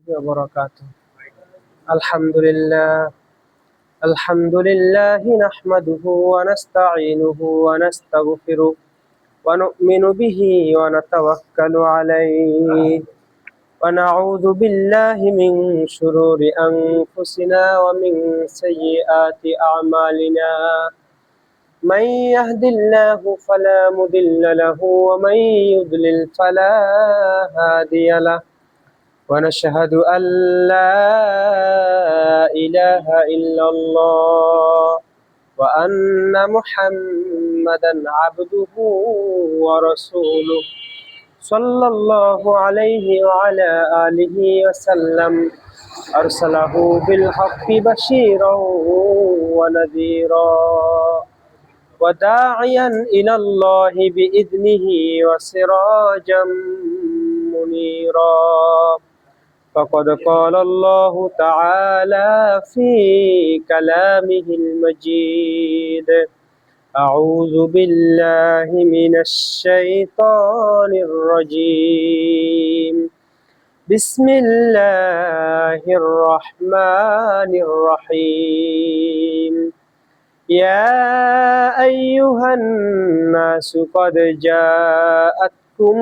وبركاته. الحمد لله نحمده ونستعينه ونستغفره ونؤمن به ونتوكل عليه ونعوذ بالله من شرور أنفسنا ومن سيئات أعمالنا. من يهد الله فلا مضل له ومن يضلل فلا هادي له. ونشهد أن لا إله إلا الله وأن محمدا عبده ورسوله صلى الله عليه وعلى آله وسلم. أرسله بالحق بشيرا ونذيرا وداعيا إلى الله بإذنه وسراجا منيرا. فقد قال الله تعالى في كلامه المجيد: أعوذ بالله من الشيطان الرجيم. بسم الله الرحمن الرحيم. يا أيها الناس قد جاءتكم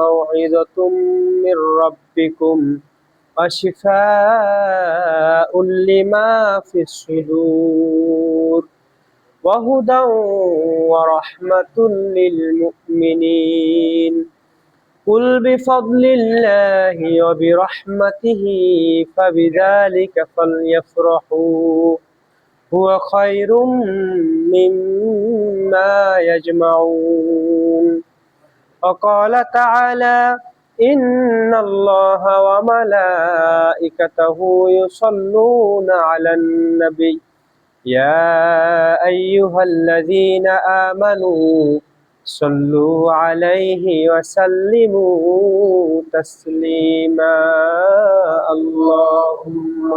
موعظة من ربكم وشفاء لما في الصدور وهدى ورحمة للمؤمنين. قل بفضل الله وبرحمته فبذلك فليفرحوا هو خير مما يجمعون. وقال تعالى: إن الله وملائكته يصلون على النبي يا أيها الذين آمنوا صلوا عليه وسلموا تسليما. اللهم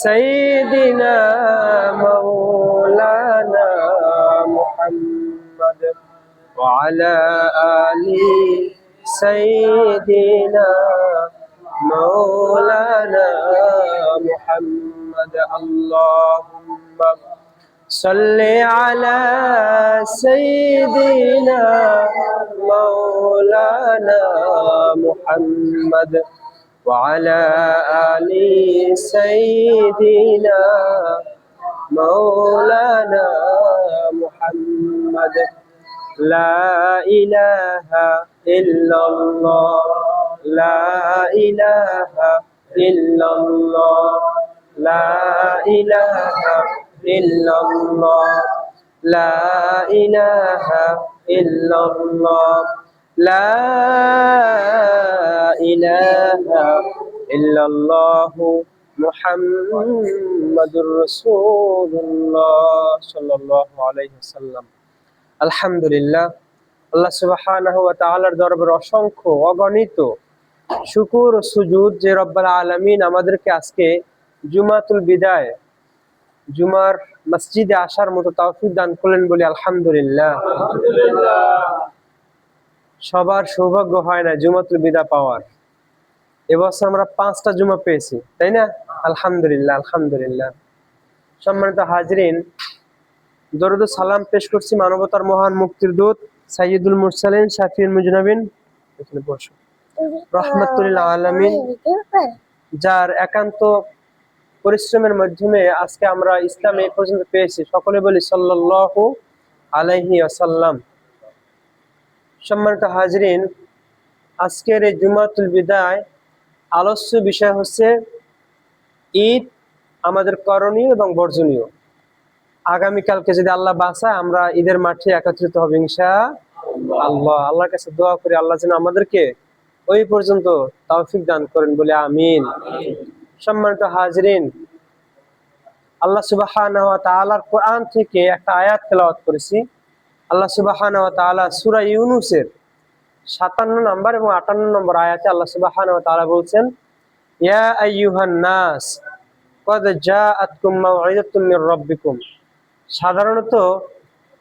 سيدنا مولانا محمد وعلى آل سيدنا مولانا محمد. اللهم صل على سيدنا مولانا محمد وعلى آل سيدنا مولانا محمد. لا إله إلا الله لا إله إلا الله لا إله إلا الله لا إله إلا الله لا إله إلا الله محمد رسول الله صلى الله عليه وسلم. আলহামদুলিল্লাহ, আল্লাহ সুবহানাহু ওয়া তাআলার দরবারে অসংখ্য অগণিত শুকর ও সুজুদ যে রব্বুল আলামিন আমাদেরকে আজকে জুমাতুল বিদায় জুমার মসজিদে আসার মতো তৌফিক দান করলেন বলি আলহামদুলিল্লাহ। সবার সৌভাগ্য হয় না জুমাতুল বিদা পাওয়ার। এবছর আমরা 5টা জুমা পেয়েছি, তাই না? আলহামদুলিল্লাহ আলহামদুলিল্লাহ। সম্মানিত হাজরিন, দরুদ ও সালাম পেশ করছি মানবতার মহান মুক্তির দূত সাইয়্যিদুল মুরসালিন শাফিউল মুজনাবিন এখানে বসো রাহমাতুল লিল আলামিন, যার একান্ত পরিশ্রমের মাধ্যমে আজকে আমরা ইসলাম এই পর্যন্ত পেয়েছি। সকলে বলি সাল্লাল্লাহু আলাইহি ওয়াসাল্লাম। সম্মানিত হাজরিন, আজকের এই জুমাতুল বিদায় আলোচ্য বিষয় হচ্ছে ঈদ, আমাদের করণীয় এবং বর্জনীয়। আগামীকালকে যদি আল্লাহ বাঁচায় আমরা ঈদের মাঠে একত্রিত হব ইনশাআল্লাহ। আল্লাহর কাছে দোয়া করি আল্লাহ যেন আমাদেরকে ওই পর্যন্ত তৌফিক দান করেন বলে আমিন। সম্মানিত হাজরিন, আল্লাহ সুবহানাহু ওয়া তাআলার কোরআন থেকে একটা আয়াত তেলাওয়াত করেছি। আল্লাহ সুবহানাহু ওয়া তাআলা সূরা ইউনূসের 57 নম্বর এবং 58 নম্বর আয়াতে আল্লাহ সুবহানাহু ওয়া তাআলা বলছেন, ইয়া আইয়ুহান নাস কদ জাআতকুম মাউইযাতুম মির রাব্বিকুম। সাধারণত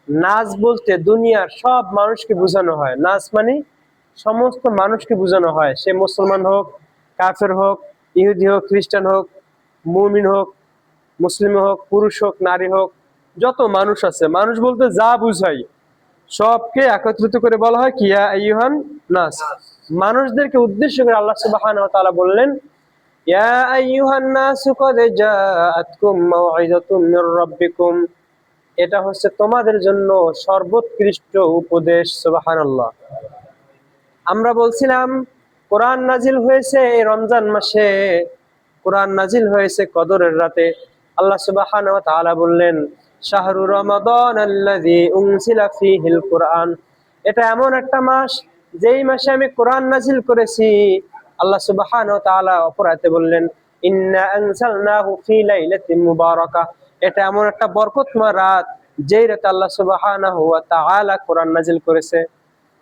নাস বলতে দুনিয়ার সব মানুষকে বোঝানো হয়। নাস মানে সমস্ত মানুষকে বোঝানো হয়, সে মুসলমান হোক, কাফের হোক, ইহুদি হোক, খ্রিস্টান হোক, মুমিন হোক, মুসলিম হোক, পুরুষ হোক, নারী হোক, যত মানুষ আছে, মানুষ বলতে যা বুঝাই সবকে একত্রিত করে বলা হয় কি ইয়া আইয়ুহান নাস। মানুষদেরকে উদ্দেশ্য করে আল্লাহ সুবহানাহু ওয়া তাআলা বললেন ইয়া আইয়ুহান নাস ক্বাদ জাআতকুম মাউইযাতুম মির রাব্বিকুম, এটা হচ্ছে তোমাদের জন্য সর্বোৎকৃষ্ট উপদেশ। সুবহানাল্লাহ। আমরা বলছিলাম কোরআন নাজিল হয়েছে এই রমজান মাসে, কোরআন নাজিল হয়েছে কদরের রাতে। আল্লাহ সুবহানাহু ওয়া তাআলা বললেন শাহরু রমাদান আল্লাযী উনজিলা ফীহিল কুরআন, এটা এমন একটা মাস যেই মাসে আমি কোরআন নাজিল করেছি। আল্লাহ সুবহানাহু ওয়া তাআলা অপর আয়াতে বললেন ইন্না আনজালনাহু ফী লাইলাতিন মুবারাকাহ, এটা এমন একটা বরকতময় রাত যেই রাতে আল্লাহ সুবহানাহু ওয়া তাআলা কোরআন নাজিল করেছে।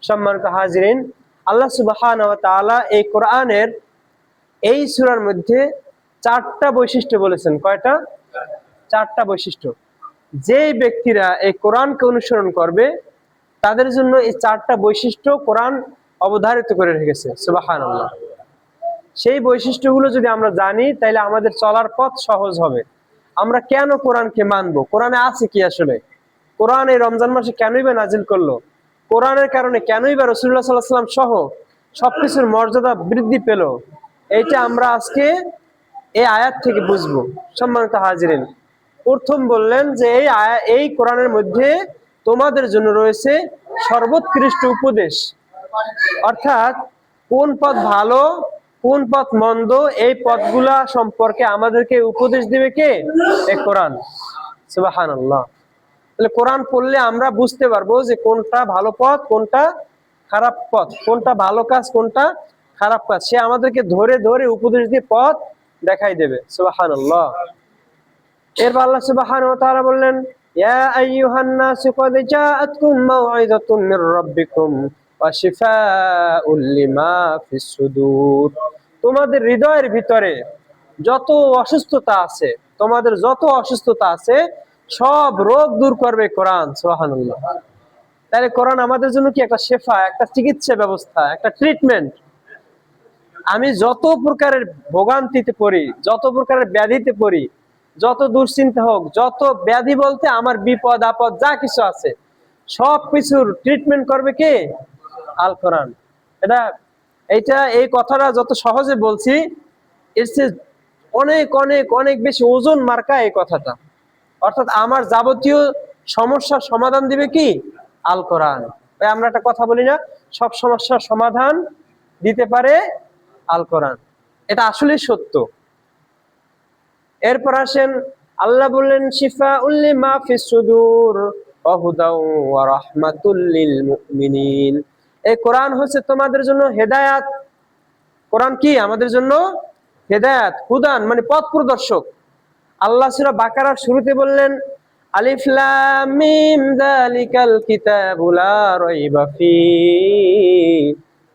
সম্মানিত হাজিরিন, আল্লাহ সুবহানাহু ওয়া তাআলা এই কোরআনের এই সূরার মধ্যে 4টা বৈশিষ্ট্য বলেছেন। কয়টা? 4টা বৈশিষ্ট্য। যেই ব্যক্তিরা এই কোরআনকে অনুসরণ করবে তাদের জন্য এই 4টা বৈশিষ্ট্য কোরআন অবধারিত করে রেখেছে। সুবহানাল্লাহ। সেই বৈশিষ্ট্যগুলো যদি আমরা জানি তাহলে আমাদের চলার পথ সহজ হবে। আমরা কেন কোরআনকে মানবো? কোরআনে আছে কি আসলে? কোরআন এই রমজান মাসে কেনই বা নাজিল করলো? কোরআনের কারণে কেনই বা রাসূলুল্লাহ সাল্লাল্লাহু আলাইহি ওয়াসাল্লাম সহ সবকিছুর মর্যাদা বৃদ্ধি পেল? এইটা আমরা আজকে এই আয়াত থেকে বুঝবো। সম্মানিত হাজিরিন, প্রথম বললেন যে এই কোরআনের মধ্যে তোমাদের জন্য রয়েছে সর্বোৎকৃষ্ট উপদেশ, অর্থাৎ কোন পথ ভালো কোন পথ মন্দ এই পথগুলা সম্পর্কে আমাদেরকে উপদেশ দিবে কে? এই কোরআন। সুবহানাল্লাহ। তাহলে কোরআন পড়লে আমরা বুঝতে পারবো যে কোনটা ভালো পথ কোনটা খারাপ পথ, কোনটা ভালো কাজ কোনটা খারাপ কাজ, সে আমাদেরকে ধরে ধরে উপদেশ দিয়ে পথ দেখাই দেবে। সুবহানাল্লাহ। এরপর আল্লাহ সুবহানাহু ওয়া তাআলা বললেন ইয়া আইয়ুহান নাস ক্বাদ জাআতকুম মাউইযাতুম মির রাব্বিকুম ওয়া শিফাউল লিমা ফিস সুদূর, তোমাদের হৃদয়ের ভিতরে যত অসুস্থতা আছে, তোমাদের যত অসুস্থতা আছে সব রোগ দূর করবে কোরআন। সুবহানাল্লাহ। তাহলে কোরআন আমাদের জন্য কি একটা শেফা, একটা চিকিৎসা ব্যবস্থা, একটা ট্রিটমেন্ট। আমি যত প্রকারের ভোগান্তিতে পড়ি, যত প্রকারের ব্যাধিতে পড়ি, যত দুশ্চিন্তা হোক, যত ব্যাধি বলতে আমার বিপদ আপদ যা কিছু আছে সব কিছুর ট্রিটমেন্ট করবে কে? আল কোরআন। এই কথাটা যত সহজে বলছি এর চেয়ে অনেক অনেক অনেক বেশি ওজন মার্কা এই কথাটা। অর্থাৎ আমার যাবতীয় সমস্যার সমাধান দিবে কি? আল কোরআন। আমরা একটা কথা বলি না, সব সমস্যার সমাধান দিতে পারে আল কোরআন। এটা আসলেই সত্য। এরপর আসেন আল্লাহ বললেন শিফাউল লিমা ফিস সুদূর ওয়া হুদাও ওয়া রাহমাতুল লিল মুমিনিন, এই কোরআন হচ্ছে তোমাদের জন্য হেদায়েত। কোরআন কি আমাদের জন্য? হেদায়েত। হুদান মানে পথ প্রদর্শক। আল্লাহ সূরা বাকারার শুরুতে বললেন আলিফ লাম মিম যালিকাল কিতাবু লা রাইবা ফীহি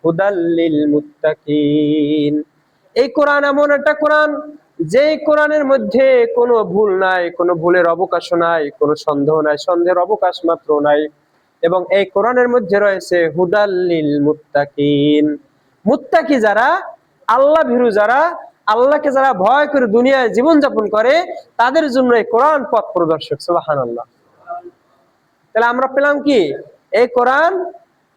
হুদাল লিল মুত্তাকিন, এই কোরআন এমন একটা কোরআন যে কোরআনের মধ্যে কোনো ভুল নাই, কোনো ভুলের অবকাশ নাই, কোনো সন্দেহ নাই, সন্দেহের অবকাশ মাত্র নাই। এবং এই কোরআনের মধ্যে রয়েছে হুদাল লিল মুত্তাকিন, মুত্তাকি যারা, আল্লাহ ভীরু যারা, আল্লাহকে যারা ভয় করে দুনিয়ায় জীবন যাপন করে তাদের জন্য এই কোরআন পথ প্রদর্শক। সুবহানাল্লাহ। তাহলে আমরা পেলাম কি? এই কোরআন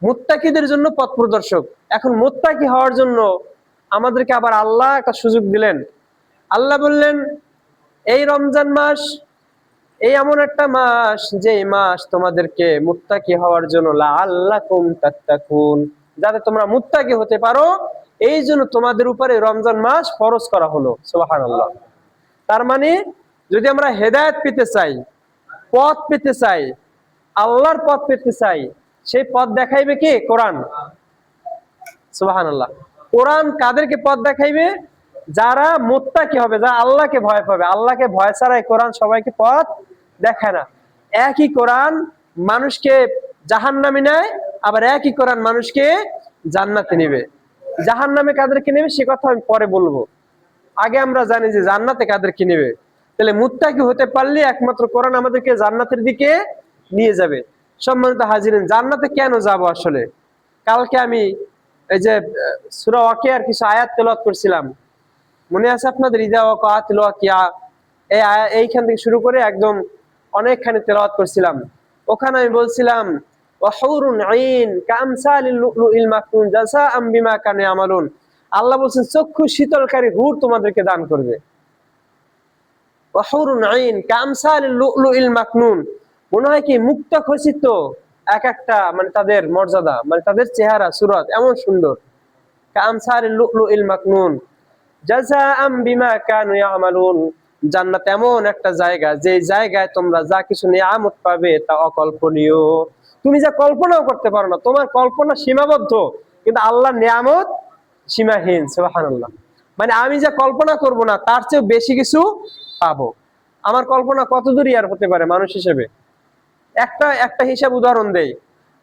মুত্তাকিদের জন্য পথ প্রদর্শক। এখন মুত্তাকি হওয়ার জন্য আমাদেরকে আবার আল্লাহ একটা সুযোগ দিলেন। আল্লাহ বললেন এই রমজান মাস এই এমন একটা মাস যে মাস তোমাদেরকে মুত্তাকি হওয়ার জন্য লাআল্লাকুম তাত্তাকুন, যাতে তোমরা মুত্তাকি হতে পারো এই জন্য তোমাদের উপরে রমজান মাস ফরজ করা হলো। সুবহানাল্লাহ। তার মানে যদি আমরা হেদায়েত পেতে চাই, পথ পেতে চাই, আল্লাহর পথ পেতে চাই, সেই পথ দেখাইবে কে? কোরআন। সুবহানাল্লাহ। কোরআন কাদেরকে পথ দেখাইবে? যারা মুত্তাকি হবে, যারা আল্লাহকে ভয় পাবে। আল্লাহকে ভয় ছাড়া এই কোরআন সবাইকে পথ দেখায় না। একই কোরআন মানুষকে জাহান্নামে নেয়, আবার একই কোরআন মানুষকে জান্নাতে নেবে। জাহান্নামে কাদেরকে নেবে সে কথা আমি পরে বলবো, আগে আমরা জানি যে জান্নাতে কাদেরকে নেবে। তাহলে মুত্তাকি হতে পারলে একমাত্র কোরআন আমাদেরকে জান্নাতের দিকে নিয়ে যাবে। সম্মানিত হাজিরিন, জান্নাতে কেন যাব? আসলে কালকে আমি এই যে সূরা ওয়াকিয়ার কিছু আয়াত তেলাওয়াত করছিলাম, মনে আছে আপনাদের? ইদা ওয়াকাতিল ওয়াকিয়া, এইখান থেকে শুরু করে একদম অনেকখানি তেলাওয়াত করছিলাম। ওখানে আমি বলছিলাম ওয়াহুরুন আইন কামসালিল লুলুইল মাকনুন জাযাআম বিমা কানু ইয়ামালুন। আল্লাহ বলছেন চক্ষু শীতলকারী হুর তোমাদেরকে দান করবে। ওয়াহুরুন আইন কামসালিল লুলুইল মাকনুন, মনে হয় কি মুক্তা খচিত এক একটা, মানে তাদের মর্যাদা, মানে তাদের চেহারা সুরত এমন সুন্দর। কামসালিল লুলুইল মাকনুন জাযাআম বিমা কানু ইয়ামালুন, জান্নাত এমন একটা জায়গা যে জায়গায় তোমরা যা কিছু নিয়ামত পাবে তা অকল্পনীয়। তুমি যা কল্পনাও করতে পারো না, তোমার কল্পনা সীমাবদ্ধ, কিন্তু আল্লাহর নিয়ামত সীমাহীন। সুবহানাল্লাহ। মানে আমি যা কল্পনা করব না তার চেয়ে বেশি কিছু পাবো। আমার কল্পনা কত দূরই আর হতে পারে মানুষ হিসেবে। একটা একটা হিসাব উদাহরণ দেই।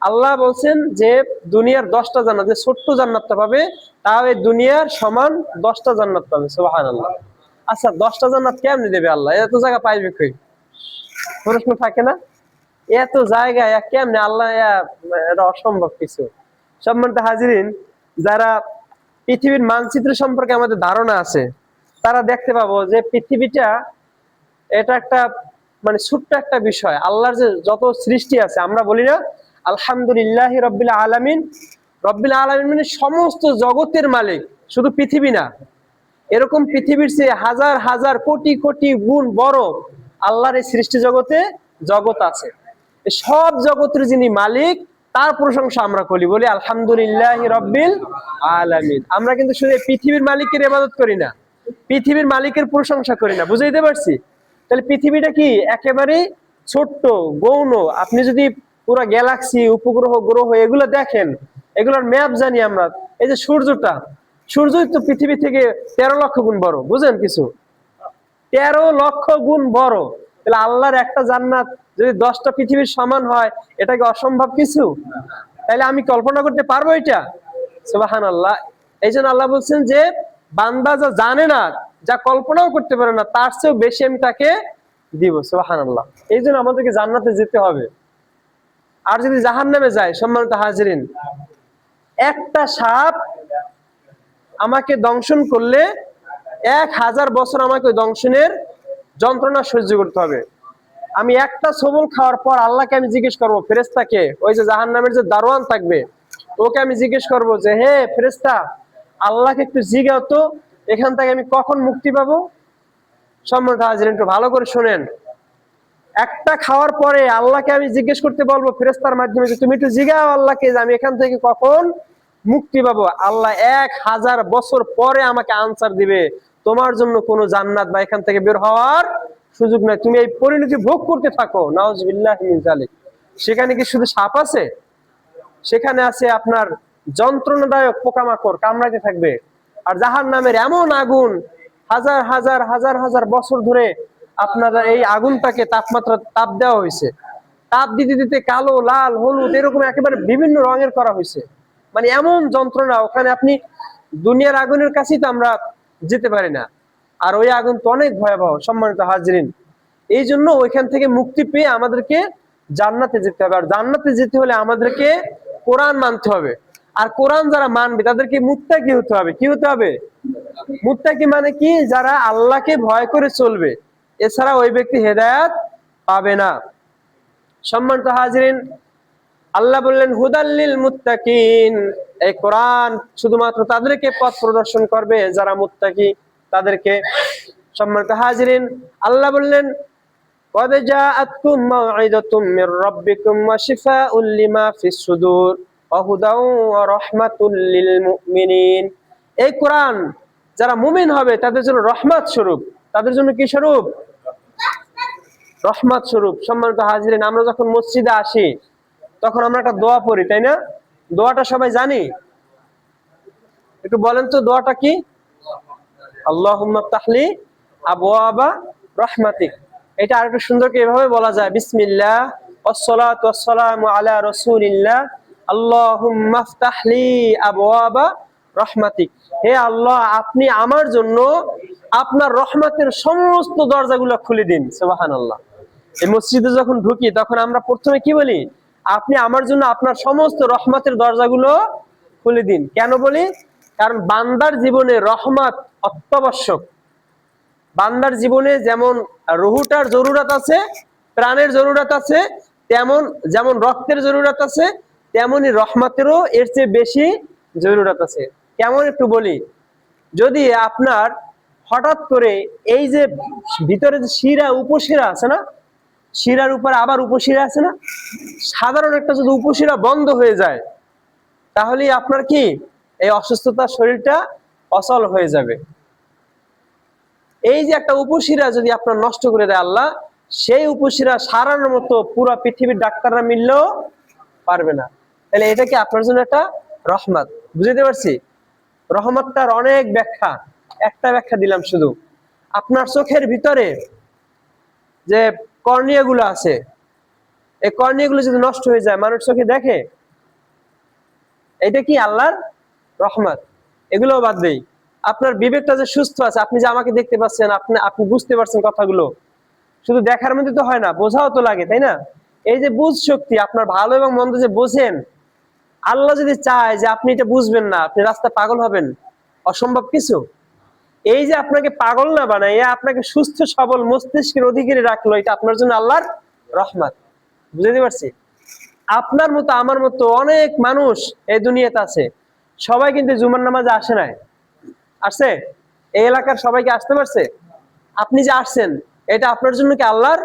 আল্লাহ বলছেন যে দুনিয়ার 10টা জান্নাত, যে ছোট্ট জান্নাতটা পাবে তাও এই দুনিয়ার সমান 10টা জান্নাত পাবে। সুবহানাল্লাহ। আচ্ছা 10টা জান্নাত কেমনে দেবে আল্লাহ? এত জায়গা পাইবে কই? প্রশ্ন থাকে না? এত জায়গায় কেমনে আল্লাহ, এটা অসম্ভব কিছু। সম্মানিত হাজিরিন, যারা পৃথিবীর মানচিত্র সম্পর্কে আমাদের ধারণা আছে তারা দেখতে পাবো যে পৃথিবীটা এটা একটা, মানে ছোট্ট একটা বিষয়। আল্লাহর যে যত সৃষ্টি আছে, আমরা বলি না আলহামদুলিল্লাহি রাব্বিল আলামিন। রব্বিল আলামিন মানে সমস্ত জগতের মালিক, শুধু পৃথিবী না। এরকম পৃথিবীর চেয়ে হাজার হাজার কোটি কোটি গুণ বড় আল্লাহর এই সৃষ্টি জগতে জগৎ আছে। সব জগতের যিনি মালিক তার প্রশংসা আমরা করি, বলি আলহামদুলিল্লাহি রাব্বিল আলামিন। আমরা কিন্তু শুধু পৃথিবীর মালিকের ইবাদত করি না, পৃথিবীর মালিকের প্রশংসা করি না। বুঝাইতে পারছি? তাহলে পৃথিবীটা কি একেবারে ছোট্ট, গৌণ। আপনি যদি পুরো গ্যালাক্সি, উপগ্রহ, গ্রহ এগুলো দেখেন, এগুলোর ম্যাপ জানি আমরা। এই যে সূর্যটা, সূর্যই তো পৃথিবী থেকে 13 লক্ষ গুণ বড়। বুঝেন কিছু? 13 লক্ষ গুণ বড়। তাহলে আল্লাহর একটা জান্নাত যদি 10টা পৃথিবীর সমান হয়, এটা কি অসম্ভব কিছু? তাহলে আমি কল্পনা করতে পারবো এটা? সুবহানাল্লাহ। এই জন্য আল্লাহ বলছেন যে বান্দা যা জানে না, যা কল্পনাও করতে পারে না, তার চেয়েও বেশি আমি তাকে দিব। সুবহানাল্লাহ। এই জন্য আমাদেরকে জান্নাতে যেতে হবে। আর যদি জাহান্নামে যায়, সম্মানিত হাজিরিন, একটা সাপ আমাকে দংশন করলে 1000 বছর আমাকে দংশনের যন্ত্রণা সহ্য করতে হবে। আমি একটা সবল খাওয়ার পর আল্লাহকে আমি জিজ্ঞেস করবো, ফেরেশতাকে, ওই যে জাহান্নামের যে দারোয়ান থাকবে ওকে আমি জিজ্ঞেস করবো যে হে ফেরেশতা, আল্লাহকে একটু জিজ্ঞাও তো এখান থেকে আমি কখন মুক্তি পাবো। সম্মানিত হাজিরিন, একটু ভালো করে শোনেন। একটা খাওয়ার পরে আল্লাহকে আমি জিজ্ঞেস করতে বলবো ফেরেশতার মাধ্যমে যে তুমি একটু জিজ্ঞাও আল্লাহকে যে আমি এখান থেকে কখন মুক্তি পাবো। আল্লাহ 1000 বছর পরে আমাকে আনসার দিবে, তোমার জন্য কোনো জান্নাত বা এখান থেকে বের হওয়ার সুযোগ নাই, তুমি এই পরিণতি ভোগ করতে থাকো। নাউজুবিল্লাহি মিন যালিক। সেখানে কি শুধু সাপ আছে? সেখানে আছে আপনার যন্ত্রণাদায়ক পোকামাকড় কামড়াতে থাকবে। আর জাহান্নামের এমন আগুন, হাজার হাজার হাজার হাজার বছর ধরে আপনারা এই আগুনটাকে তাপমাত্রা তাপ দেওয়া হয়েছে। তাপ দিতে দিতে কালো, লাল, হলুদ এরকম একেবারে বিভিন্ন রঙের করা হয়েছে। মানে এমন যন্ত্রণা, ওখানে আপনি দুনিয়ার আগুনের কাছেই তো আমরা যেতে পারি না। আর ওই আগুন তো অনেক ভয়াবহ। সম্মানিত হাজরিন, এই জন্য ওইখান থেকে মুক্তি পেয়ে আমাদেরকে জান্নাতে যেতে হবে। আর জান্নাতে যেতে হলে আমাদেরকে কোরআন মানতে হবে। আর কোরআন যারা মানবে তাদেরকে মুত্তাকি হতে হবে। কি হতে হবে? মুত্তাকি মানে কি? যারা আল্লাহকে ভয় করে চলবে। এছাড়া ওই ব্যক্তি হেদায়েত পাবে না। সম্মানিত হাজরিন, আল্লাহ বললেন হুদাল্লিল মুত্তাকিন, এই কোরআন শুধুমাত্র তাদেরকে পথ প্রদর্শন করবে যারা মুত্তাকি, তাদেরকে। সম্মানিত হাজরিন, আল্লাহ বললেন قد جاءتكم موعظة من ربكم وشفاء لما في الصدور وهدى ورحمة للمؤمنين। এই কোরআন যারা মুমিন হবে তাদের জন্য রহমত স্বরূপ। তাদের জন্য কি স্বরূপ? রহমত স্বরূপ। সম্মানিত হাজিরিন, আমরা যখন মসজিদে আসি তখন আমরা একটা দোয়া পড়ি, তাই না? দোয়াটা সবাই জানি? একটু বলেন তো দোয়াটা কি? আল্লাহুম্মা ইফতাহলি আবওয়াবা রাহমাতিক। এটা আরেকটু সুন্দর করে এভাবে বলা যায়, বিসমিল্লাহ ওয়াসসালাতু ওয়াসসালামু আলা রাসূলিল্লাহ আল্লাহুম্মা ইফতাহলি আবওয়াবা রাহমাতিক। হে আল্লাহ, আপনি আমার জন্য আপনার রহমতের সমস্ত দরজাগুলো খুলে দিন। সুবহানাল্লাহ। এই মসজিদে যখন ঢুকি তখন আমরা প্রথমে কি বলি? আপনি আমার জন্য আপনার সমস্ত রহমতের দরজাগুলো খুলে দিন। কেন বলি? কারণ বান্দার জীবনে রহমত অত্যাবশ্যক। বান্দার জীবনে যেমন রুহুটার জরুরত আছে, প্রাণের জরুরত আছে, যেমন রক্তের জরুরত আছে, তেমনি রহমতেরও এর চেয়ে বেশি জরুরত আছে। কেমন একটু বলি, যদি আপনার হঠাৎ করে এই যে ভিতরে যে শিরা উপশিরা আছে না, শিরার উপর আবার উপশিরা আছে না, সাধারণ একটা যদি উপশিরা বন্ধ হয়ে যায়, তাহলে আপনার কি এই অসুস্থতার শরীরটা অচল হয়ে যাবে। এই যে একটা উপশিরা যদি আপনার নষ্ট করে দেয় আল্লাহ, সেই উপশিরা সারানোর মতো পুরো পৃথিবীর ডাক্তাররা মিললেও পারবে না। তাহলে এটা কি আপনার জন্য একটা রহমত? বুঝতে পারছি? রহমতটার অনেক ব্যাখ্যা, একটা ব্যাখ্যা দিলাম শুধু। আপনার চোখের ভিতরে যে কর্নিয়া গুলো আছে, এই কর্নিয়া গুলো যদি নষ্ট হয়ে যায়, মানুষ চোখে দেখে, এটা কি আল্লাহর রহমত? এগুলো বাদ দেই, আপনার বিবেকটা যে সুস্থ আছে, আপনি যে আমাকে দেখতে পাচ্ছেন, আপনি বুঝতে পারছেন কথাগুলো, শুধু দেখার মধ্যে তো হয় না, বোঝাও তো লাগে, তাই না? এই যে বুঝ শক্তি, আপনার ভালো এবং মন্দ যে বোঝেন, আল্লাহ যদি চায় যে আপনি এটা বুঝবেন না, আপনি রাস্তা পাগল হবেন, অসম্ভব কিছু। এই যে আপনাকে পাগল না বানায়, আপনাকে সুস্থ সবল মস্তিষ্কের অধিকারী রাখলো, এটা আপনার জন্য আল্লাহর রহমত। বুঝতে পারছি? আপনার মতো আমার মতো অনেক মানুষ এই দুনিয়াতে আছে, সবাই কিন্তু জুমার নামাজে আসে নাই। আসছে? এই এলাকার সবাইকে আসতে পারছে? আপনি যে আসছেন, এটা আপনার জন্য কি আল্লাহর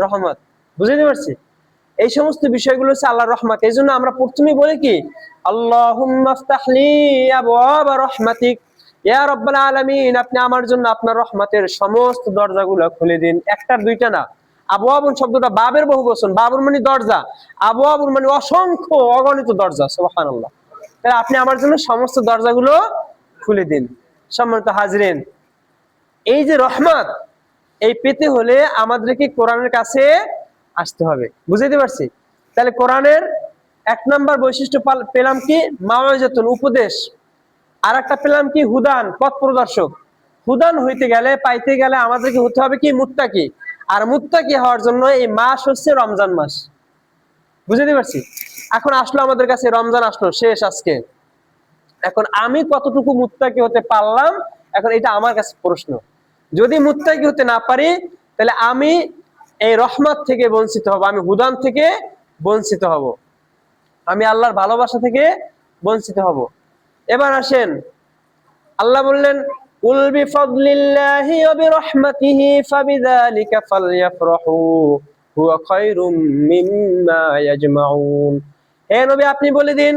রহমত? বুঝতে পারছি? এই সমস্ত বিষয়গুলো হচ্ছে আল্লাহর রহমত। এই জন্য আমরা প্রথমেই বলি কি, আল্লাহুম্মা ফতাহলি আবওয়াবা রাহমাতিক, ইয়া রাব্বাল আলামিন, আপনি আমার জন্য আপনার রহমতের সমস্ত দরজাগুলো খুলে দিন। একটার দুইটা না, আবওয়াবুন শব্দটা বাবের বহুবচন, বাবুর মানে দরজা, আবওয়াবুন মানে অসংখ্য অগণিত দরজা। সুবহানাল্লাহ। তাহলে আপনি আমার জন্য সমস্ত দরজাগুলো খুলে দিন। সম্মানিত হাজরিন, এই যে রহমত, এই পেতে হলে আমাদেরকে কোরআনের কাছে আসতে হবে। বুঝতে পারছি? তাহলে কোরআনের এক নাম্বার বৈশিষ্ট্য পেলাম কি, মাওয়াইজাতুন, উপদেশ। আর একটা পেলাম কি, হুদান, পথ প্রদর্শক। হুদান হইতে গেলে, পাইতে গেলে আমাদেরকে হতে হবে কি, মুত্তাকি। আর মুত্তাকি হওয়ার জন্য এই মাস হচ্ছে রমজান মাস। বুঝতে পারছি? এখন আসলো আমাদের কাছে রমজান, আসলো শেষ আজকে। এখন আমি কতটুকু মুত্তাকি হতে পারলাম, এখন এটা আমার কাছে প্রশ্ন। যদি মুত্তাকি হতে না পারি, তাহলে আমি এই রহমত থেকে বঞ্চিত হব, আমি হুদান থেকে বঞ্চিত হব, আমি আল্লাহর ভালোবাসা থেকে বঞ্চিত হব। এবার আসেন, আল্লাহ বললেন, কুল বিফাদলিল্লাহি ওয়া বিরহমাতিহি ফাবিযালিকা ফালইফরাহু হুয়া খায়রুম মিম্মা ইয়াজমাউন। হে নবী, আপনি বলে দিন,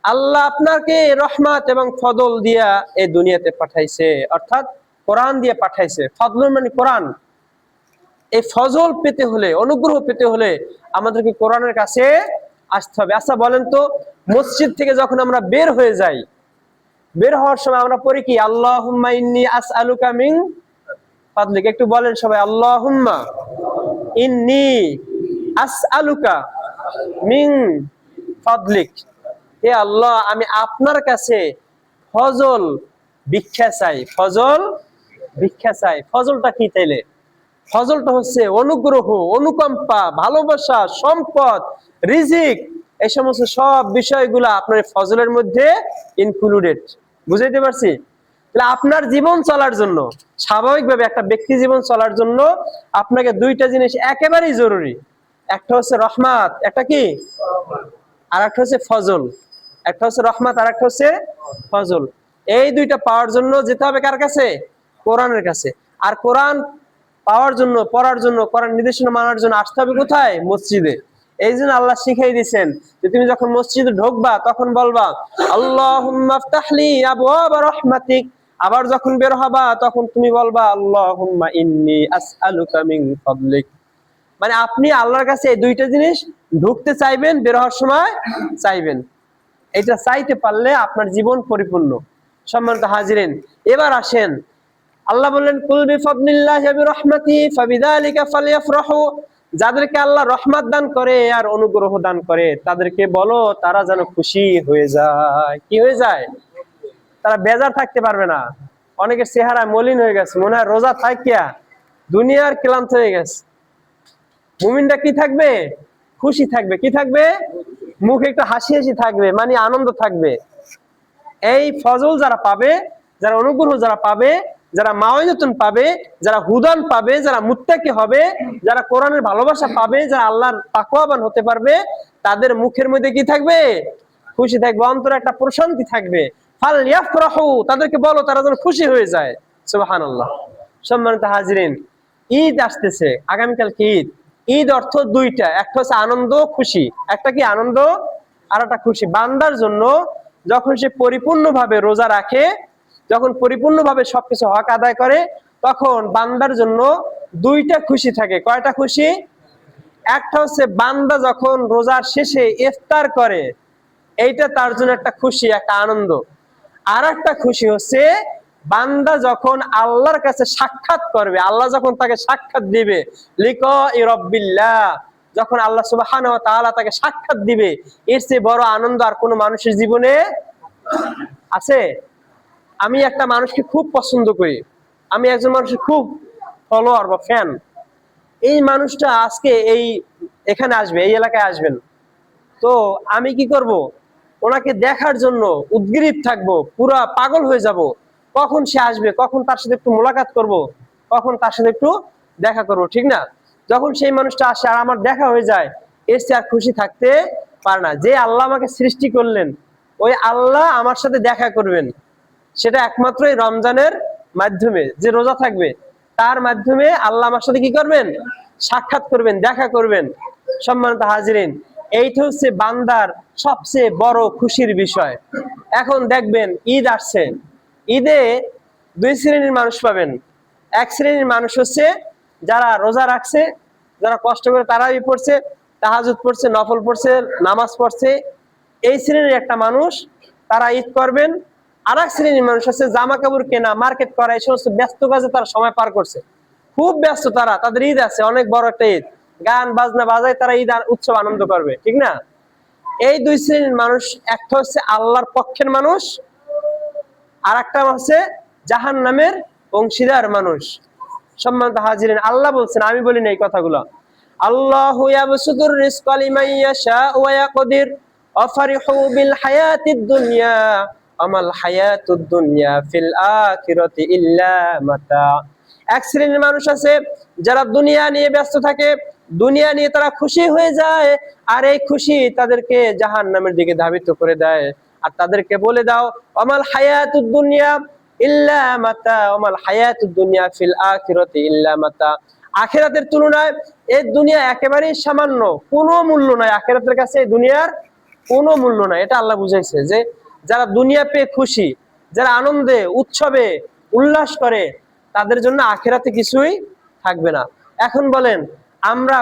আল্লাহ আপনাকে রহমত এবং ফজল দিয়া এই দুনিয়াতে পাঠাইছে, অর্থাৎ কোরআন দিয়ে পাঠাইছে। ফজল মানে কোরআন। এই ফজল পেতে হলে, অনুগ্রহ পেতে হলে আমাদেরকে কোরআনের কাছে আসতে হবে। আচ্ছা বলেন তো, মসজিদ থেকে যখন আমরা বের হয়ে যাই, বের হওয়ার সময় আমরা পড়ি কি, আল্লাহুম্মা ইন্নী আসআলুকা মিন ফাদলিক। একটু বলেন সবাই, আল্লাহুম্মা ইন্নী আসআলুকা মিন ফাদলিক। হে আল্লাহ, আমি আপনার কাছে ফজল ভিক্ষা চাই, ফজল ভিক্ষা চাই। ফজলটা কি তাইলে? ফজলটা হচ্ছে অনুগ্রহ, অনুকম্পা, ভালোবাসা, সম্পদ, রিজিক, এই সমস্ত সব বিষয়গুলা আপনার ফজলের মধ্যে ইনক্লুডেড। বুঝাইতে পারছি? তাহলে আপনার জীবন চলার জন্য, স্বাভাবিকভাবে একটা ব্যক্তি জীবন চলার জন্য আপনাকে দুইটা জিনিস একেবারেই জরুরি। একটা হচ্ছে রহমত, একটা কি, আর একটা হচ্ছে ফজল। একটা হচ্ছে রহমত, আর একটা হচ্ছে ফজল। এই দুইটা পাওয়ার জন্য যেতে হবে কার কাছে? কোরআনের কাছে। আর কোরআন পাওয়ার জন্য, পড়ার জন্য, কোরআন নির্দেশনা মানার জন্য আসতে হবে কোথায়? মসজিদে। এই জন্য আল্লাহ শিখাই দিয়েছেন যে তুমি যখন মসজিদে ঢুকবা তখন বলবা আল্লাহুম্মা ফতাহলি আবওয়াবা রাহমাতিক। আবার যখন বের হবা তখন তুমি বলবা আল্লাহুম্মা ইন্নী আসআলুকা মিন ফাদলিক। মানে আপনি আল্লাহর কাছে এই দুইটা জিনিস ঢুকতে চাইবেন, বের হওয়ার সময় চাইবেন। এটা চাইতে পারলে আপনার জীবন পরিপূর্ণ। সম্মানিত হাজিরিন, এবার আসেন, আল্লাহ বললেন, কুল বিফাদলিল্লাহি ওয়া বিরহমাতিহি ফাবিযালিকা ফালইফরাহু। যাদেরকে আল্লাহ রহমত দান করে আর অনুগ্রহ দান করে, তাদেরকে বলো তারা যেন খুশি হয়ে যায়। কি হয়ে যায়? তারা বেজার থাকতে পারবে না। অনেকের চেহারা মলিন হয়ে গেছে, মনে হয় রোজা থাকিয়া দুনিয়ার ক্লান্ত হয়ে গেছে। মুমিনটা কি থাকবে? খুশি থাকবে। কি থাকবে? মুখে একটু হাসি হাসি থাকবে, মানে আনন্দ থাকবে। এই ফজল যারা পাবে, যারা অনুগ্রহ যারা পাবে, যারা মাওয়াইজাতুন পাবে, যারা হুদান পাবে, যারা মুত্তাকি হবে, যারা কোরআনের ভালোবাসা পাবে, যারা আল্লাহর তাকওয়াবান হতে পারবে, তাদের মুখের মধ্যে কি থাকবে? খুশি থাকবে, অন্তরে একটা প্রশান্তি থাকবে। ফাল ইয়াফরাহু, তাদেরকে বলো তারা যেন খুশি হয়ে যায়। সুবহানাল্লাহ। সম্মানিত হাজিরিন, ঈদ আসতেছে, আগামীকালকে ঈদ। ঈদ অর্থ দুইটা, একটা হচ্ছে আনন্দ খুশি, একটা কি আনন্দ আর একটা খুশি। বান্দার জন্য যখন সে পরিপূর্ণভাবে রোজা রাখে, যখন পরিপূর্ণভাবে সবকিছু হক আদায় করে, তখন বান্দার জন্য দুইটা খুশি থাকে। কয়টা খুশি? একটা হচ্ছে বান্দা যখন রোজার শেষে ইফতার করে, এইটা তার জন্য একটা খুশি, একটা আনন্দ। আর একটা খুশি হচ্ছে বান্দা যখন আল্লাহর কাছে সাক্ষাৎ করবে, আল্লাহ যখন তাকে সাক্ষাৎ দিবে, লিকাই রাব্বিল্লাহ, যখন আল্লাহ সুবহানাহু ওয়া তাআলা তাকে সাক্ষাৎ দিবে, এর চেয়ে বড় আনন্দ আর কোনো মানুষের জীবনে আছে? আমি একটা মানুষকে খুব পছন্দ করি, আমি একজন মানুষের খুব ফলোয়ার বা ফ্যান। এই মানুষটা আজকে এখানে আসবে, এই এলাকায় আসবেন, তো আমি কি করব? ওনাকে দেখার জন্য উদগ্রীব থাকবো, পুরা পাগল হয়ে যাব। কখন সে আসবে, কখন তার সাথে একটু মোলাকাত করব, কখন তার সাথে একটু দেখা করব, ঠিক না? যখন সেই মানুষটা আসে আর আমার দেখা হয়ে যায়, এর চেয়ে আর খুশি থাকতে পারে না। যে আল্লাহ আমাকে সৃষ্টি করলেন, ওই আল্লাহ আমার সাথে দেখা করবেন, সেটা একমাত্র এই রমজানের মাধ্যমে। যে রোজা থাকবে তার মাধ্যমে আল্লাহ আমার সাথে কি করবেন? সাক্ষাৎ করবেন, দেখা করবেন। সম্মানিত হাজিরিন, এইটা হচ্ছে বান্দার সবচেয়ে বড় খুশির বিষয়। এখন দেখবেন ঈদ আসছে, ঈদে দুই শ্রেণীর মানুষ পাবেন। এক শ্রেণীর মানুষ হচ্ছে যারা রোজা রাখছে, যারা কষ্ট করে তারাবি পড়ছে, তাহাজ্জুদ পড়ছে, নফল পড়ছে, নামাজ পড়ছে, এই শ্রেণীর একটা মানুষ, তারা ঈদ করবেন। আর এক শ্রেণীর মানুষ আছে জামা কাপড় কেনা, মার্কেট করা, এই সমস্ত ব্যস্ত কাজে তারা সময় পার করছে, খুব ব্যস্ত তারা, তাদের ঈদ আছে, অনেক বড় একটা ঈদ, গান বাজনা বাজায় তারা ঈদ উৎসব আনন্দ করবে, ঠিক না? এই দুই শ্রেণীর মানুষ, একটা হচ্ছে আল্লাহর পক্ষের মানুষ, আর একটা হচ্ছে জাহান্নামের অংশীদার মানুষ। সম্মানিত হাজিরিন, আল্লাহ বলছেন, আমি বলি না এই কথাগুলো, আল্লাহু ইয়াবসুতুর রিজকা লিমান ইয়াশা ওয়া ইয়াকদির আফারিহু বিল হায়াতিদ দুনিয়া আমাল হায়াতুদ দুনিয়া ফিল আখিরাতি ইল্লা মাতা। এক শ্রেণীর মানুষ আছে যারা দুনিয়া নিয়ে ব্যস্ত থাকে, দুনিয়া নিয়ে তারা খুশি হয়ে যায়, আর এই খুশি তাদেরকে জাহান্নামের দিকে ধাবিত করে দেয়। আর তাদেরকে বলে দাও, আমাল হায়াতুদ দুনিয়া ইল্লা মাতা, আমাল হায়াতুদ দুনিয়া ফিল আখিরাতি ইল্লা মাতা। আখিরাতের তুলনায় এই দুনিয়া একেবারেই সামান্য, কোনো মূল্য নাই আখিরাতের কাছে, এই দুনিয়ার কোনো মূল্য নাই। এটা আল্লাহ বুঝাইছে যে যারা দুনিয়া পেয়ে খুশি, যারা আনন্দে উৎসবে উল্লাস করে, তাদের জন্য আখিরাতে কিছুই থাকবে না। এখন বলেন, আমরা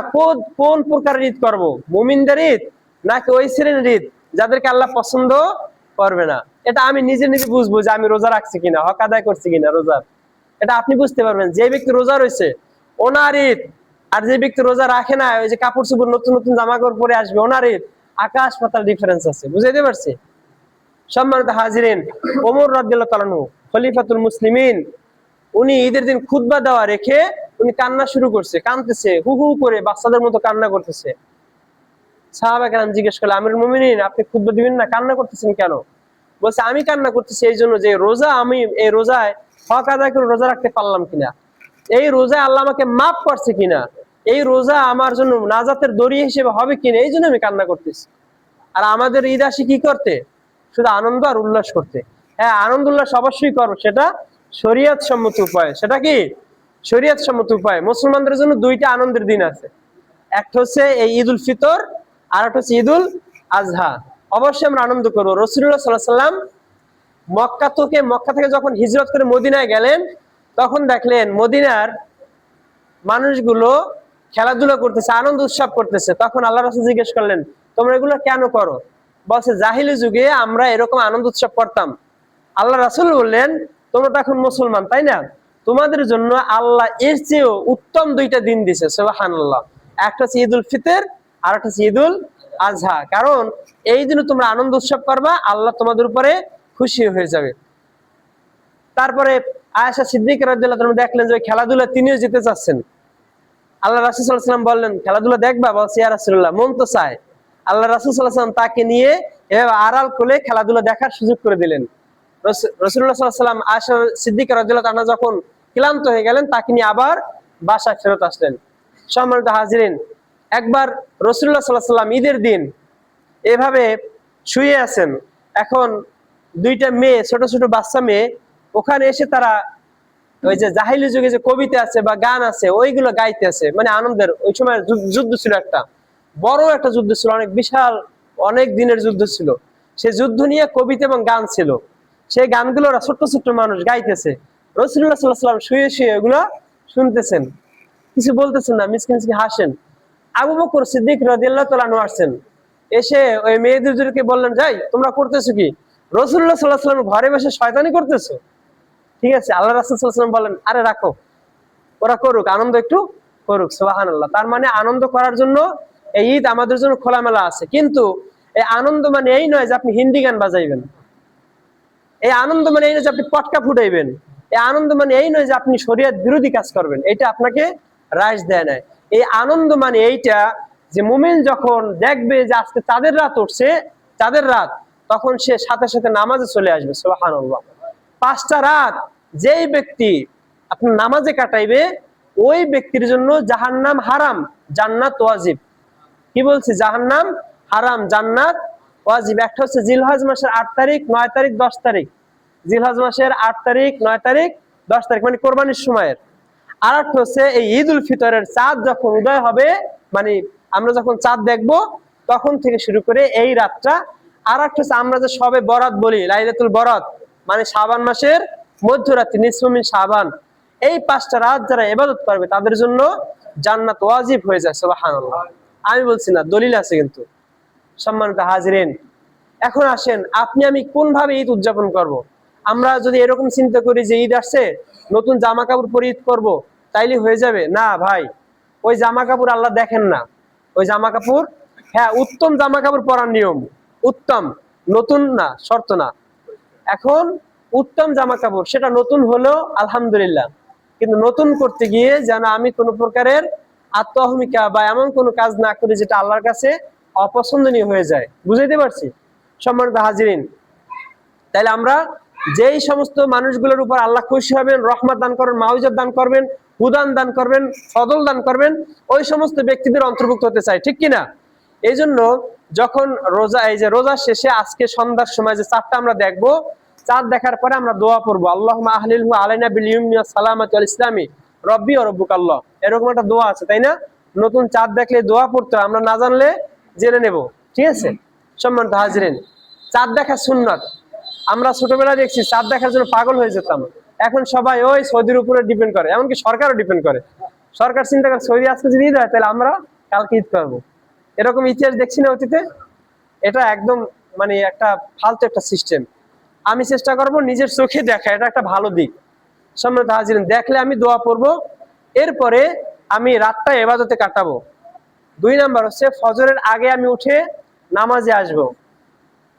কোন প্রকারের ঈদ করব? মুমিনদের ঈদ নাকি ওই শ্রেণীর ঈদ যাদেরকে আল্লাহ পছন্দ করবে না? এটা আমি নিজে নিজে বুঝবো যে আমি রোজা রাখছি কিনা, হক আদায় করছি কিনা রোজার। এটা আপনি বুঝতে পারবেন। যে ব্যক্তি রোজা রয়েছে ওনার ঈদ, আর যে ব্যক্তি রোজা রাখে না, ওই যে কাপড় চোপড় নতুন নতুন জামা কাপড় পরে আসবে, ওনার ঈদ আকাশ পাতাল ডিফারেন্স আছে। বুঝাইতে পারছি? সম্মানিত হাজিরিন, ওমর রাদিয়াল্লাহু তাআলা আনহু খলিফাতুল মুসলিমিন, উনি ঈদের দিন খুতবা দেওয়া রেখে উনি কান্না শুরু করছে, কাঁদতেছে, হু হু করে বাচ্চাদের মতো কান্না করতেছে। সাহাবা কেরাম জিজ্ঞেস করলে, আমিরুল মুমিনিন, আপনি খুতবা দিবেন না, কান্না করতেছেন কেন? বলছে, আমি কান্না করতেছি এই জন্য যে রোজা, আমি এই রোজায় হক আদায় করে রোজা রাখতে পারলাম কিনা, এই রোজায় আল্লাহ আমাকে মাফ করছে কিনা, এই রোজা আমার জন্য নাজাতের দড়ি হিসেবে হবে কিনা, এই জন্য আমি কান্না করতেছি। আর আমাদের ঈদ আসি কি করতে? শুধু আনন্দ আর উল্লাস করতে। হ্যাঁ, আনন্দ উল্লাস অবশ্যই করো, সেটা শরীয়ত সম্মত উপায়। সেটা কি? শরীয়ত সম্মত উপায়। মুসলমানদের জন্য দুইটা আনন্দের দিন আছে, একটা হচ্ছে এই ঈদ উল ফিতর, আর একটা হচ্ছে ঈদ উল আজহা। অবশ্যই আমরা আনন্দ করবো। রাসূলুল্লাহ সাল্লাল্লাহু আলাইহি সাল্লাম মক্কা থেকে যখন হিজরত করে মদিনায় গেলেন, তখন দেখলেন মদিনার মানুষগুলো খেলাধুলা করতেছে, আনন্দ উৎসব করতেছে। তখন আল্লাহ রাসূল জিজ্ঞেস করলেন, তোমরা এগুলো কেন করো? বলছে, জাহিলি যুগে আমরা এরকম আনন্দ উৎসব করতাম। আল্লাহ রাসূল বললেন, তোমরা তো এখন মুসলমান, তাই না? তোমাদের জন্য আল্লাহ এর চেয়েও উত্তম দুইটা দিন দিছে, সুবহানাল্লাহ। একটা হচ্ছে ঈদ উল ফিতর, আর একটা হচ্ছে ঈদ উল আজহা। কারণ এই দিনে তোমরা আনন্দ উৎসব করবা, আল্লাহ তোমাদের উপরে খুশি হয়ে যাবে। তারপরে আয়েশা সিদ্দিকা রাদিয়াল্লাহু তাআলা দেখলেন যে খেলাধুলা তিনিও যেতে চাচ্ছেন। আল্লাহ রাসূল সাল্লাল্লাহু আলাইহি ওয়াসাল্লাম বললেন, খেলাধুলা দেখবা? বলছে, ইয়া রাসূলুল্লাহ, মন তো চায়। আল্লাহ রাসূল সাল্লাল্লাহু আলাইহি ওয়াসাল্লাম তাকে নিয়ে এভাবে আড়াল কোলে খেলাধুলা দেখার সুযোগ করে দিলেন। রাসূলুল্লাহ সাল্লাল্লাহু আলাইহি ওয়াসাল্লাম আয়েশা সিদ্দিকা রাদিয়াল্লাহু আনহা যখন ক্লান্ত হয়ে গেলেন, তাকে নিয়ে আবার বাসায় ফেরত আসলেন। সম্মানিত হাজিরিন, একবার রাসূলুল্লাহ সাল্লাল্লাহু আলাইহি ওয়াসাল্লাম ঈদের দিন এভাবে শুয়ে আছেন। এখন দুইটা মেয়ে, ছোট ছোট বাচ্চা মেয়ে ওখানে এসে তারা ওই যে জাহিলি যুগে যে কবিতা আছে বা গান আছে ওইগুলো গাইতে আছে, মানে আনন্দের। ওই সময় যুদ্ধ ছিল, একটা বড় একটা যুদ্ধ ছিল, অনেক বিশাল, অনেক দিনের যুদ্ধ ছিল। সেই যুদ্ধ নিয়ে কবিতা এবং গান ছিল। সেই গানগুলো ওরা ছোট্ট ছোট্ট মানুষ গাইতেছে। রাসূলুল্লাহ সাল্লাল্লাহু আলাইহি ওয়াসাল্লাম শুয়ে শুয়ে এগুলো শুনতেছেন, কিছু বলতেছেন না, মিসকি মিসকি হাসেন। আবু বকর সিদ্দিক রাদিয়াল্লাহু তাআলা আনহু আসছেন, এসে ওই মেয়েদেরকে বললেন, যাই তোমরা করতেছো কি? রাসূলুল্লাহ সাল্লাল্লাহু আলাইহি ওয়াসাল্লাম ঘরে বসে শয়তানি করতেছো? ঠিক আছে, আল্লাহ রাসূল সাল্লাল্লাহু আলাইহি ওয়াসাল্লাম বলেন, আরে রাখো, ওরা করুক, আনন্দ একটু করুক। সুবহানাল্লাহ। তার মানে আনন্দ করার জন্য এই ঈদ আমাদের জন্য খোলামেলা আছে। কিন্তু এই আনন্দ মানে এই নয় যে আপনি হিন্দি গান বাজাইবেন, এই আনন্দ মানে এই নয় যে আপনি পটকা ফুটাইবেন, এই আনন্দ মানে এই নয় যে আপনি শরীয়ত বিরোধী কাজ করবেন। এটা আপনাকে রাইজ দেয় না। এই আনন্দ মানে এইটা যে মুমিন যখন দেখবে যে আজকে চাঁদের রাত উঠছে, চাঁদের রাত, তখন সে সাথে সাথে নামাজে চলে আসবে। সুবহানাল্লাহ। 5টা রাত যেই ব্যক্তি আপনার নামাজে কাটাইবে, ওই ব্যক্তির জন্য জাহান্নাম হারাম, জান্নাত ওয়াজিব। কি বলছি? জাহান্নাম হারাম, জান্নাত ওয়াজিব। একটা হচ্ছে জিলহজ মাসের 8 তারিখ, 9 তারিখ, 10 তারিখ। জিলহজ মাসের 8 তারিখ, 9 তারিখ, 10 তারিখ মানে কোরবানির সময়ের। আর একটা হচ্ছে এই ঈদ উল ফিতরের চাঁদ যখন উদয় হবে, মানে আমরা যখন চাঁদ দেখবো তখন থেকে শুরু করে এই রাতটা। আর একটা হচ্ছে আমরা যে সবে বরাত বলি, লাইলাতুল বরাত, মানে শাবান মাসের মধ্যরাত্রি, নিসফু মিন শাবান। এই 5টা রাত যারা ইবাদত করবে তাদের জন্য জান্নাত ওয়াজিব হয়ে যায়। সুবহানাল্লাহ। আমি বলছি না, দলিল আছে কিন্তু। সম্মানিত হাজিরিন, এখন আসেন আপনি আমি কোন ভাবে ঈদ উদযাপন করব। আমরা যদি এরকম চিন্তা করি যে ঈদ আসছে, নতুন জামা কাপড় পরে ঈদ করবো, তাইলে হয়ে যাবে না ভাই। ওই জামা কাপড় আল্লাহ দেখেন না। ওই জামা কাপড়, হ্যাঁ উত্তম জামা কাপড় পরার নিয়ম উত্তম, নতুন না, শর্ত না। এখন উত্তম জামা কাপড় সেটা নতুন হলো আলহামদুলিল্লাহ, কিন্তু নতুন করতে গিয়ে যেন আমি কোনো প্রকারের আত্মহমিকা বা এমন কোনো কাজ না করি যেটা আল্লাহর কাছে অপছন্দনীয় হয়ে যায়। বুঝাইতে পারছি? সম্মানিত হাজিরিন, তাইলে আমরা যেই সমস্ত মানুষগুলোর উপর আল্লাহ খুশি হবেন, রহমত দান করবেন, মাউজাত দান করবেন, হুদান দান করবেন, ফদল দান করবেন, ওই সমস্ত ব্যক্তিদের অন্তর্ভুক্ত হতে চাই, ঠিক কিনা? এই জন্য যখন রোজা, এই যে রোজা শেষে আজকে সন্ধ্যার সময় যে চাঁদটা আমরা দেখবো, চাঁদ দেখার পরে আমরা দোয়া পড়বো, আল্লাহুম্মা আহলিলহু আলাইনা বিল ইয়ুমনি ওয়াস সালামাতি ওয়াল ইসলামি রব্বি ওয়া রব্বুকাল্লাহ। এরকম একটা দোয়া আছে, তাই না? নতুন চাঁদ দেখলে দোয়া পড়তে হয়, আমরা না জানলে জেনে নেব, ঠিক আছে? সম্মানিত হাজিরিন, চাঁদ দেখা সুন্নাত। আমরা ছোটবেলায় দেখছি চাঁদ দেখার জন্য পাগল হয়ে যেতাম। এখন সবাই ওই সৌদির উপরে ডিপেন্ড করে, এমনকি সরকারও ডিপেন্ড করে। সরকার চিন্তা করে সৌদি আজকে যদি ঈদ হয় তাহলে আমরা কালকে ঈদ করবো। এরকম ইতিহাস দেখছি না অতীতে? এটা একদম মানে একটা ফালতু একটা সিস্টেম। আমি চেষ্টা করব নিজের চোখে দেখা, এটা একটা ভালো দিক। সম্মানিত হাজিরিন, দেখলে আমি দোয়া পড়বো, এরপরে আমি রাতটা ইবাদতে কাটাবো। 2 নাম্বার হচ্ছে ফজরের আগে আমি উঠে নামাজে আসবো।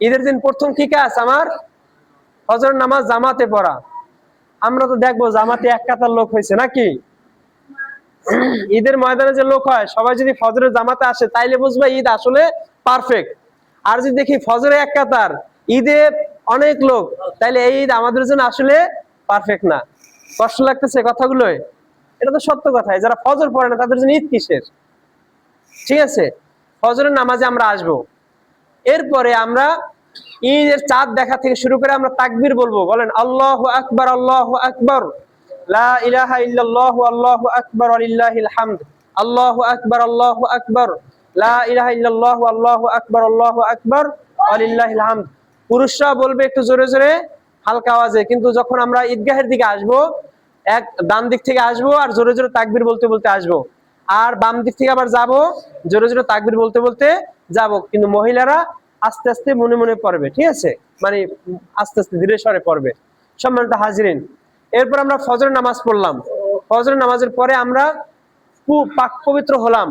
ঈদের দিন প্রথম কি কাজ আমার? ফজর নামাজ জামাতে পড়া। আমরা তো দেখবো জামাতে এক কাতার লোক হয়েছে নাকি? ঈদের ময়দানে যে লোক হয় সবাই যদি ফজরের জামাতে আসে তাইলে বুঝবে ঈদ আসলে পারফেক্ট। আর যদি দেখি ফজরে এক কাতার, ঈদে অনেক লোক, তাইলে এই ঈদ আমাদের জন্য আসলে পারফেক্ট না। কষ্ট লাগতেছে কথাগুলোই? এটা তো সত্য কথাই। যারা ফজর পড়ে না তাদের জন্য ঈদ কিসের? ঠিক আছে, ফজরের নামাজে আমরা আসবো। এরপরে আমরা ঈদের চাঁদ দেখা থেকে শুরু করে আমরা তাকবীর বলবো। বলেন আল্লাহু আকবার, আল্লাহু আকবার, লা ইলাহা ইল্লাল্লাহু আল্লাহু আকবার ওয়া লিল্লাহিল হামদ, আল্লাহু আকবার, আল্লাহু আকবার, লা ইলাহা ইল্লাল্লাহু আল্লাহু আকবার, আল্লাহু আকবার ওয়া লিল্লাহিল হামদ। পুরুষরা বলবে একটু জোরে জোরে, হালকা আওয়াজে। কিন্তু যখন আমরা ঈদগাহের দিকে আসবো, এক ডান দিক থেকে আসবো আর জোরে জোরে তাকবীর বলতে বলতে আসবো, আর বাম দিক থেকে আবার যাবো, জোরে জোরে তাকবীর বলতে বলতে যাবো। কিন্তু মহিলারা আস্তে আস্তে মনে মনে পড়বে, ঠিক আছে? মানে আস্তে আস্তে ধীরে সরে পড়বে। সম্মানিত হাজিরিন, এরপর আমরা ফজরের নামাজ পড়লাম। ফজরের নামাজের পরে আমরা পাক পবিত্র হলাম।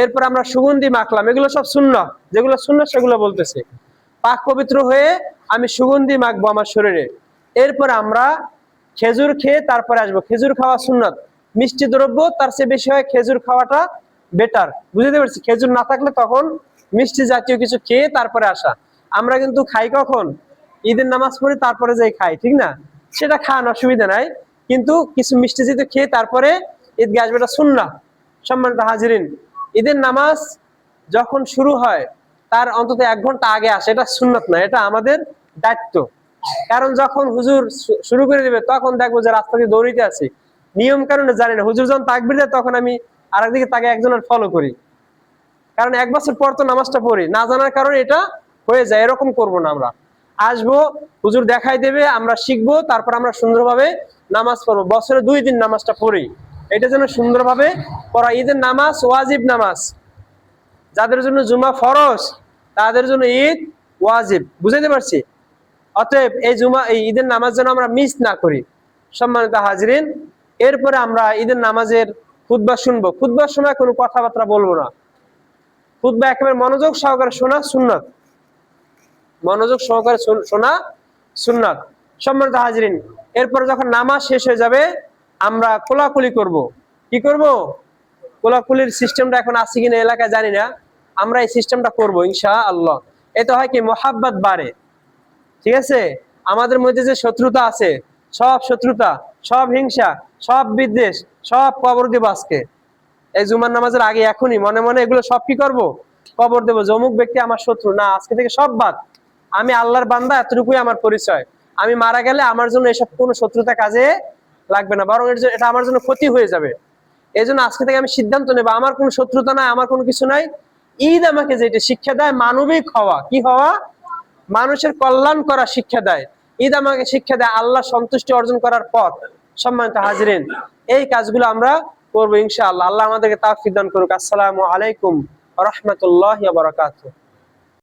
এরপর আমরা সুগন্ধি মাখলাম। এগুলো সব সুন্নাত, যেগুলো সুন্নাত সেগুলো বলতেছে। পাক পবিত্র হয়ে আমি সুগন্ধি মাখবো আমার শরীরে। এরপর আমরা খেজুর খেয়ে তারপরে আসবো। খেজুর খাওয়া সুন্নাত। মিষ্টি দ্রব্য তার চেয়ে বেশি হয় খেজুর খাওয়াটা বেটার। বুঝতে পারছি? খেজুর না থাকলে তখন মিষ্টি জাতীয় কিছু খেয়ে তারপরে আসা। আমরা কিন্তু খাই কখন? ঈদের নামাজ পড়ি তারপরে যাই খাই, ঠিক না? সেটা খান, অসুবিধা নাই, কিন্তু কিছু মিষ্টি জাতীয় খেয়ে তারপরে ঈদগাহ আসবে, এটা সুন্নাহ। সম্মানিত হাজিরিন, ঈদের নামাজ যখন শুরু হয় তার অন্তত 1 ঘন্টা আগে আসে, এটা সুন্নাত না, এটা আমাদের দায়িত্ব। কারণ যখন হুজুর শুরু করে দিবে তখন দেখবো যে রাস্তা দিয়ে দৌড়িতে আছি, নিয়ম কারণে জানি না। হুজুর যখন তাকবীর দেয় তখন আমি আরেকদিকে তাকে একজনের ফলো করি, কারণ 1 বছর পর তো নামাজটা পড়ি, না জানার কারণে এটা হয়ে যায়। এরকম করব না আমরা। আসবো, হুজুর দেখাই দেবে, আমরা শিখবো, তারপর আমরা সুন্দরভাবে নামাজ পড়বো। বছরে 2 দিন নামাজটা পড়ি, এটা যেন সুন্দরভাবে পড়া। ঈদের নামাজ ওয়াজিব নামাজ, যাদের জন্য জুমা ফরজ তাদের জন্য ঈদ ওয়াজিব। বুঝাইতে পারছি? অতএব এই ঈদের নামাজ যেন আমরা মিস না করি। সম্মানিত হাজিরিন, এরপরে আমরা ঈদের নামাজের খুতবা শুনবো। খুতবার সময় কোনো কথাবার্তা বলবো না। খুতবা একেবারে মনোযোগ সহকারে শোনা সুন্নাত, মনোযোগ সহকারে শোনা সুন্নাত। সম্মানিত হাজিরিন, এরপরে যখন নামাজ শেষ হয়ে যাবে আমরা কোলাকুলি করব। কি করব? কোলাকুলির সিস্টেমটা এখন আছে কিনা এলাকায় জানি না, আমরা এই সিস্টেমটা করবো ইনশাআল্লাহ। এতে হয় কি, মোহাব্বত বাড়ে, ঠিক আছে? আমাদের মধ্যে যে শত্রুতা আছে, সব শত্রুতা, সব হিংসা, সব বিদ্বেষ, সব কবর দিব আজকে। এই জুমার নামাজের আগে এখনই মনে মনে এগুলো সব কি করব? কবর দেবো। অমুক ব্যক্তি আমার শত্রু না, আজকে থেকে সব বাদ। আমি আল্লাহর বান্দা, এতটুকুই আমার পরিচয়। আমি মারা গেলে আমার জন্য এসব কোনো শত্রুতা কাজে লাগবে না, বরং এটা আমার জন্য ক্ষতি হয়ে যাবে। এই জন্য আজকে থেকে আমি সিদ্ধান্ত নেবো, আমার কোনো শত্রুতা নাই, আমার কোনো কিছু নাই। ঈদ আমাকে যেটা শিক্ষা দেয়, মানবিক হওয়া, কি হওয়া? মানুষের কল্যাণ করা শিক্ষা দেয়। ঈদ আমাকে শিক্ষা দেয় আল্লাহ সন্তুষ্টি অর্জন করার পথ। সম্মানিত হাজিরিন, এই কাজগুলো আমরা করবো ইনশাআল্লাহ। আল্লাহ আমাদেরকে তাওফিক দান করুক। আসসালামু আলাইকুম ওয়া রাহমাতুল্লাহি ওয়া বারাকাতুহু।